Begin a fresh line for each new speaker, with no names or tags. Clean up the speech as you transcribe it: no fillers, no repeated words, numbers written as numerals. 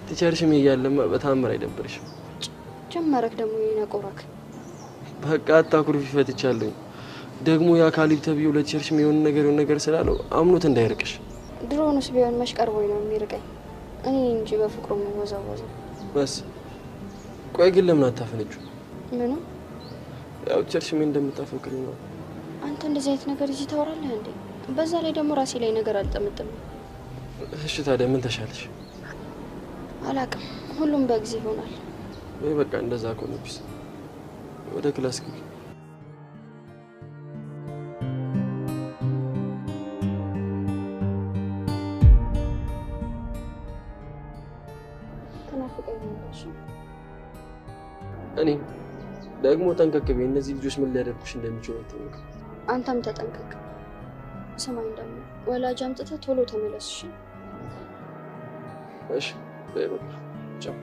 ትቸርሽም እያለማ በታምር አይደብርሽም።
ጀመረክ ደግሞ ይነቆራክ።
በቃ አታኩርፊ ፈትቻለሁ። ደግሞ ያ ካሊብ ተብዬው ለትቸርሽም የሆነ ነገር ስላለው አምኖት እንዳይርቅሽ።
ድሮውንስ ቢሆን መሽቀርቦኝ ነው የሚርቀኝ እኔ እንጂ በፍቅሩ ወዛወዘው።
በስ ቆይ ግን ለምን አታፈነጁ?
ምኑ?
ያው ትቸርሽም እንደምታፈቅሪው ነው።
አንተ እንደዚህ አይነት ነገር እዚህ ታወራለህ እንዴ? በዛ ላይ ደግሞ ራሴ ላይ ነገር አልጠምጥም።
እሺ ታዲያ ምን ተሻለሽ?
አላቅም ሁሉም በጊዜ ይሆናል።
ወይ በቃ እንደዛ ከሆነብሽ ወደ ክላስ ግቢ።
ተናፍቀኛለሽ።
እኔ ደግሞ ጠንቀቅ በይ። እነዚህ ልጆች ምን ሊያደርጉሽ እንደሚችሉ አይታወቅም።
አንተም ተጠንቀቅ። ሰማኝ ደግሞ ወላጅ አምጥተህ ቶሎ ተመለስሽ።
እሺ በይ በቃ ቻው።